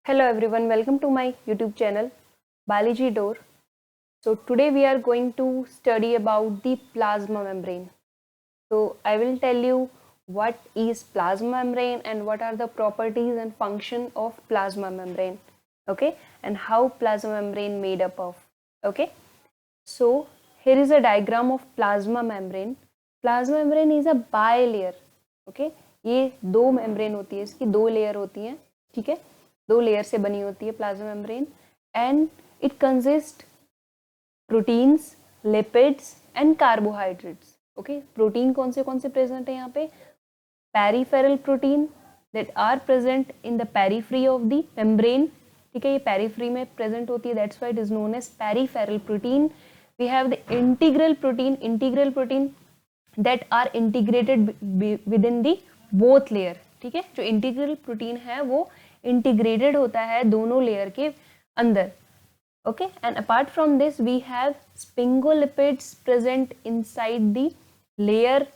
Hello everyone, welcome to my YouTube channel Biology Door. So today we are going to study about the plasma membrane. So I will tell you what is plasma membrane and what are the properties and function of plasma membrane, okay, and how plasma membrane made up of, okay. So here is a diagram of plasma membrane. Plasma membrane is a bilayer, okay. ये दो membrane होती है, इसकी दो layer होती हैं, ठीक है, दो लेयर से बनी होती है plasma membrane and it consist proteins, lipids and carbohydrates, okay. Protein कौन से प्रेजेंट है यहाँ पे? Peripheral protein that are present in the periphery of the membrane, ठीक है, ये पेरिफ्री में प्रेजेंट होती है, that's why it is known as peripheral protein. We have the integral protein that are integrated with in the both layer, ठीक है. जो integral protein है वो इंटीग्रेटेड होता है दोनों लेयर के अंदर, okay. And apart from this we have sphingolipids present inside the layer,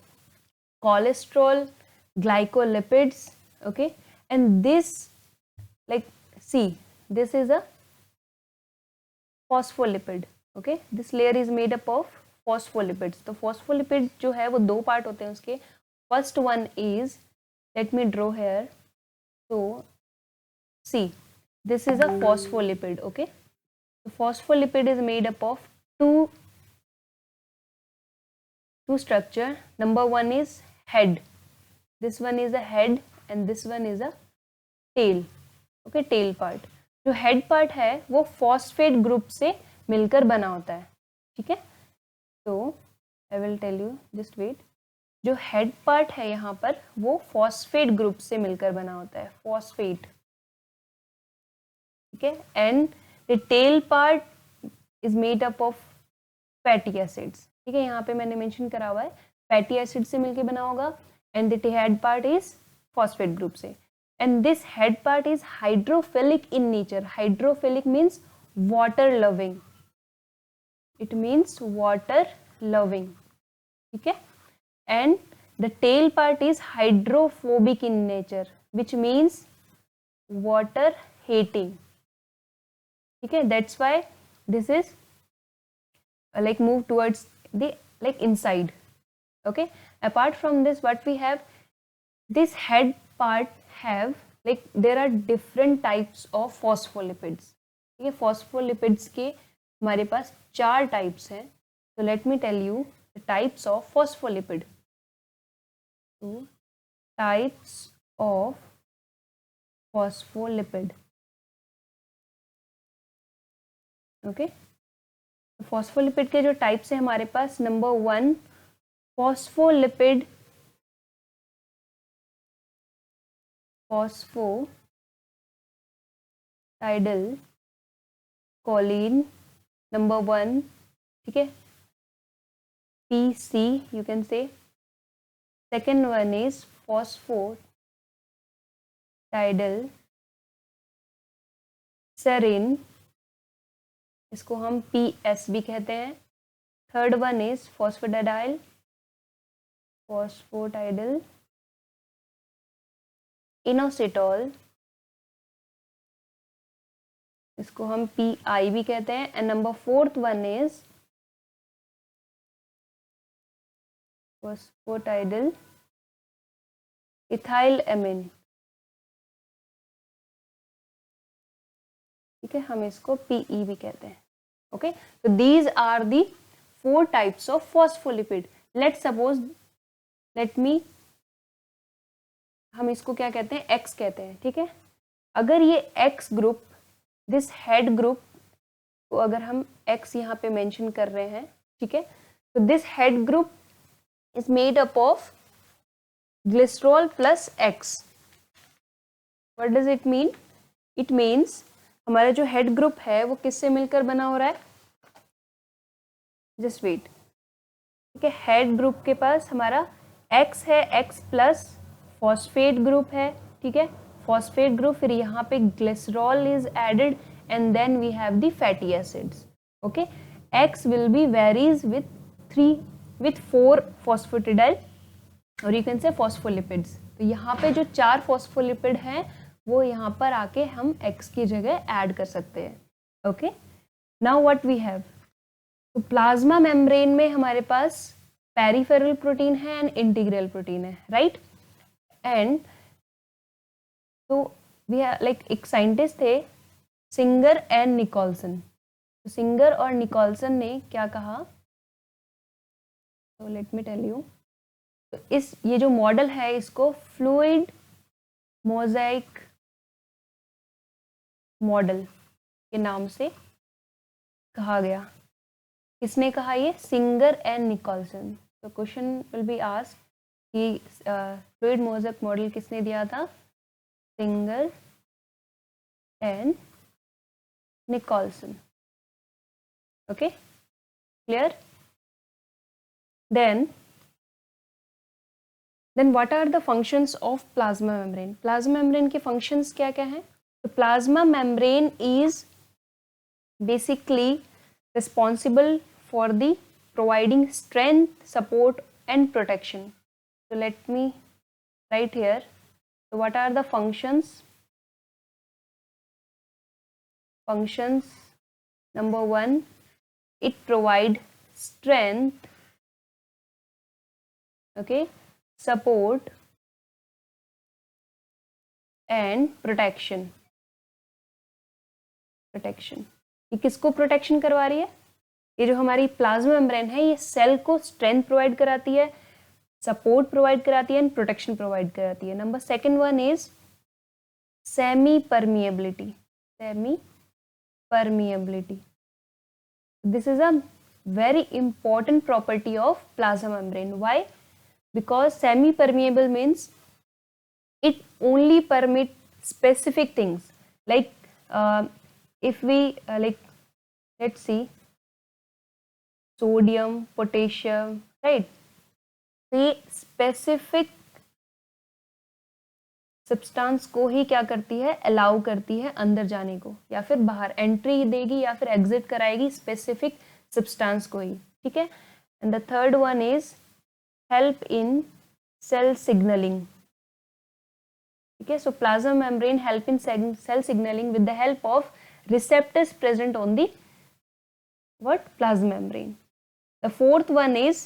cholesterol, glycolipids, okay. And this, like, see, this is a phospholipid, okay. This layer is made up of phospholipids. तो phospholipid जो है वो दो part होते हैं उसके. First one is, let me draw here. So see, this is a phospholipid, okay. The phospholipid is made up of two structure. Number one is head. This one is a head and this one is a tail, okay, tail part. जो head part है वो phosphate group से मिलकर बना होता है, ठीक है. तो I will tell you, just wait. जो head part है यहाँ पर वो phosphate group से मिलकर बना होता है, phosphate, ठीक है. And the tail part is made up of fatty acids, ठीक है. यहाँ पे मैंने मेंशन करा हुआ है fatty acid से मिलकर बना होगा. And the head part is phosphate group से. And this head part is hydrophilic in nature. Hydrophilic means water loving. It means water loving, ठीक है. And the tail part is hydrophobic in nature, which means water hating, ठीक है. That's why this is like move towards the like inside, okay. Apart from this, what we have, this head part have, like, there are different types of phospholipids, ठीक है. phospholipids के हमारे पास 4 types हैं. So let me tell you the types of phospholipid. So types of phospholipid, okay. phospholipid के जो types हैं हमारे पास, number 1 phospholipid, phosphatidylcholine, number 1, ठीक है, PC you can say. Second one is phosphatidylserine, इसको हम PS भी कहते हैं. Third one is phosphatidyl inositol, इसको हम PI भी कहते हैं. And number 4th one is phosphatidyl ethylamine, ठीक है, हम इसको PE भी कहते हैं, ओके. तो these are the 4 types of phospholipid. Let suppose, let me, हम इसको क्या कहते हैं? X कहते हैं, ठीक है. अगर ये X group, this head group को अगर हम X यहाँ पे मेंशन कर रहे हैं, ठीक है, तो this head group is made up of glycerol plus X. What does it mean? It means हमारा जो हेड ग्रुप है वो किससे मिलकर बना हो रहा है? जस्ट वेट, ठीक है. हेड ग्रुप के पास हमारा X है, X प्लस फॉस्फेट ग्रुप है, ठीक है, फॉस्फेट ग्रुप, फिर यहाँ पे glycerol is added and then we have the fatty acids, okay. X will be varies with 4 phosphatidyl और यू कैन से फॉस्फोलिपिड्स. तो यहाँ पे जो 4 फॉस्फोलिपिड हैं वो यहाँ पर आके हम x की जगह ऐड कर सकते हैं. Okay, now what we have, तो प्लाज्मा मेम्ब्रेन में हमारे पास पेरिफेरल प्रोटीन है एंड इंटीग्रल प्रोटीन है, राइट. एंड तो वी लाइक एक साइंटिस्ट थे सिंगर एंड निकोलसन. तो सिंगर और निकोलसन ने क्या कहा, तो लेट मी टेल यू. तो ये जो मॉडल है इसको फ्लूइड मोज़ाइक मॉडल के नाम से कहा गया. किसने कहा, ये सिंगर एंड निकोलसन. तो क्वेश्चन विल बी आस्क्ड कि फ्लूइड मोज़ाइक मॉडल किसने दिया था, Singer and Nicolson. Okay, clear. Then what are the functions of plasma membrane? Plasma membrane के functions क्या क्या हैं? तो plasma membrane is basically responsible for the providing strength, support and protection. So let me write here. So what are the functions? Functions number 1, it provide strength, okay, support and protection. ये किसको protection करवा रही है, ये जो हमारी plasma membrane है ये सेल को स्ट्रेंथ प्रोवाइड कराती है, सपोर्ट प्रोवाइड कराती है एंड प्रोटेक्शन प्रोवाइड कराती है. Number second one is semi permeability. This is a very important property of plasma membrane. Why? Because semi-permeable means it only permit specific things. Like if we let's see, sodium, potassium, right? ये specific substance को ही क्या करती है, allow करती है अंदर जाने को, या फिर बाहर एंट्री देगी या फिर एग्जिट कराएगी स्पेसिफिक सब्सटेंस को ही. ठीक है. And the third one is help in cell signalling. ठीक है. So plasma membrane help in cell signalling with the help of receptors present on the what plasma membrane. The fourth one is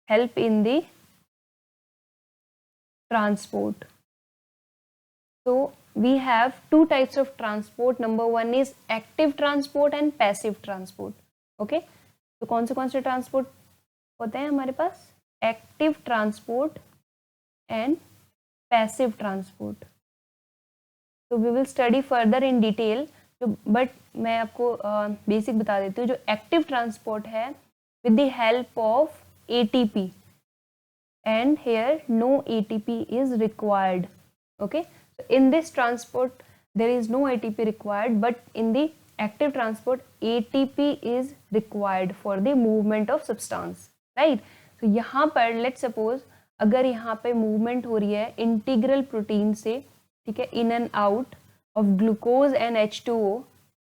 help in the transport. So we have two types of transport. Number one is active transport and passive transport. Okay, तो कौन से transport होते हैं हमारे पास, active transport and passive transport. तो we will study further in detail. But मैं आपको बेसिक बता देती हूँ. जो एक्टिव ट्रांसपोर्ट है with the help of ATP, and here no ATP is required. Okay, so in this transport there is no ATP required, but in the active transport ATP is required for the movement of substance, right? So यहाँ पर let's suppose अगर यहाँ पे movement हो रही है integral protein से, ठीक है, in and out of glucose and H2O.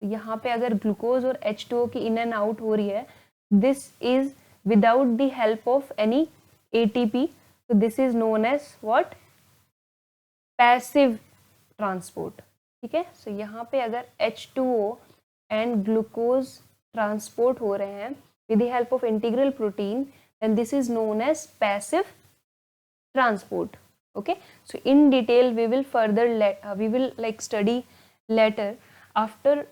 यहाँ पे अगर ग्लूकोज और H2O की in and out हो रही है, this is without the help of any ATP. So this is known as what? Passive transport. ठीक है. So यहाँ पे अगर H2O and glucose transport हो रहे हैं with the help of integral protein, then this is known as passive transport. Okay. So in detail we will further we will study later after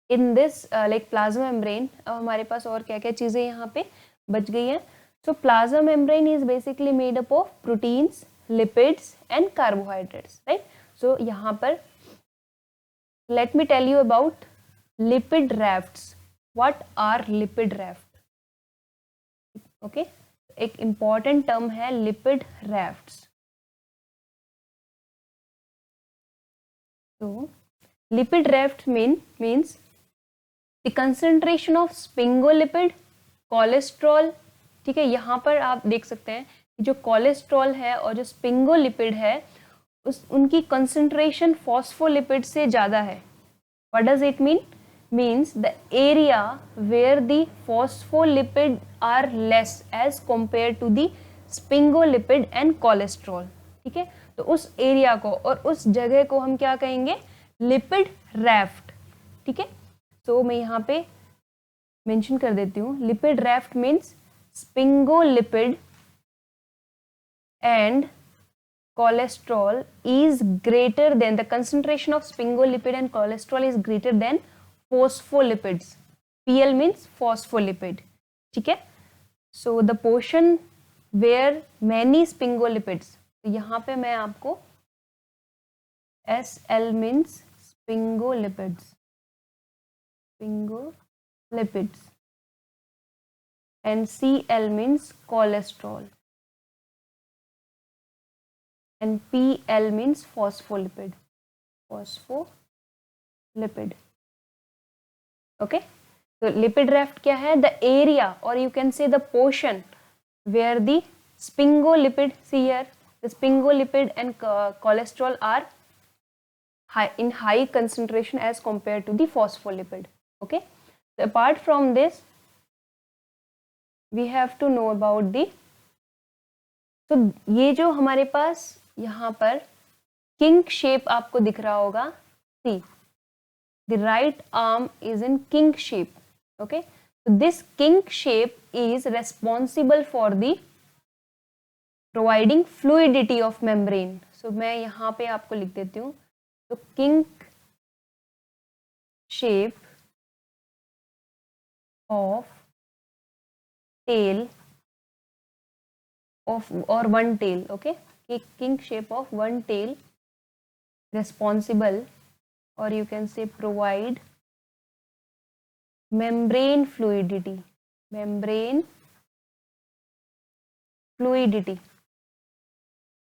in this plasma membrane. अब हमारे पास और क्या क्या चीजें यहाँ पे बच गई हैं. So plasma membrane is basically made up of proteins, lipids and carbohydrates, right? So यहाँ पर let me tell you about lipid rafts. What are lipid raft? Okay, एक important term है lipid rafts. So lipid raft means the concentration of sphingolipid, cholesterol. ठीक है. यहाँ पर आप देख सकते हैं कि जो कोलेस्ट्रॉल है और जो स्पिंगोलिपिड है उनकी कंसंट्रेशन फॉस्फोलिपिड से ज़्यादा है. What does it mean? Means the area where the phospholipid are less as compare to the sphingolipid and cholesterol. ठीक है, तो उस एरिया को और उस जगह को हम क्या कहेंगे, लिपिड रैफ्ट। ठीक है, तो मैं यहाँ पे मेंशन कर देती हूँ, lipid raft means sphingolipid and cholesterol is greater than, the concentration of sphingolipid and cholesterol is greater than phospholipids. PL means phospholipid. ठीक है, so the portion where many sphingolipids, तो यहाँ पे मैं आपको SL means sphingolipids, and CL means cholesterol, and PL means phospholipid. Okay, so lipid raft क्या है, the area or you can say the portion where the sphingolipid, see here, the sphingolipid and cholesterol are in high concentration as compared to the phospholipid. Okay, so apart from this we have to know about the, तो ये जो हमारे पास यहाँ पर king shape आपको दिख रहा होगा, see the right arm is in king shape. Okay, so this king shape is responsible for the providing fluidity of membrane. So मैं यहाँ पे आपको लिख देती हूँ, तो king shape of tail of or one tail, okay, king shape of one tail responsible, or you can say provide membrane fluidity.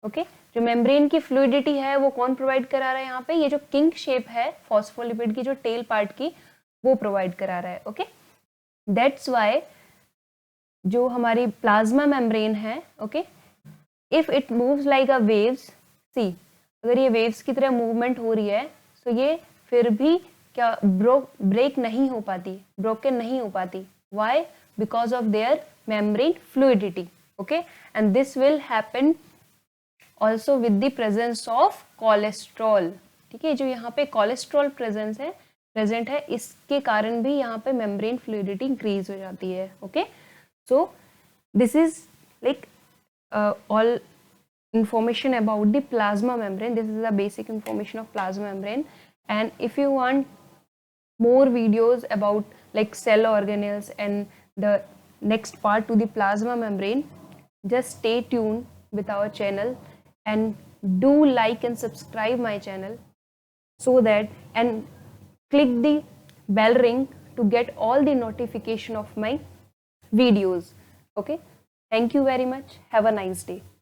Okay, जो membrane की फ्लूइडिटी है वो कौन प्रोवाइड करा रहा है यहाँ पे, ये जो किंग शेप है फॉस्फोलिपिड की जो टेल पार्ट की, वो प्रोवाइड करा रहा है. ओके, दैट्स वाई जो हमारी प्लाज्मा मेम्ब्रेन है, okay, if it moves like a waves, see अगर ये वेव्स की तरह मूवमेंट हो रही है, तो ये फिर भी क्या ब्रेक नहीं हो पाती, ब्रोकन नहीं हो पाती. Why? Because of their membrane fluidity. Okay, and this will happen also with the presence of cholesterol. ठीक है, जो यहाँ पे कोलेस्ट्रॉल प्रेजेंट है, इसके कारण भी यहाँ पे मेम्ब्रेन फ्लूइडिटी इंक्रीज हो जाती है. Okay, so this is like all information about the plasma membrane. This is the basic information of plasma membrane, and if you want more videos about like cell organelles and the next part to the plasma membrane, just stay tuned with our channel and do like and subscribe my channel, so that, and click the bell ring to get all the notification of my videos. Okay, thank you very much. Have a nice day.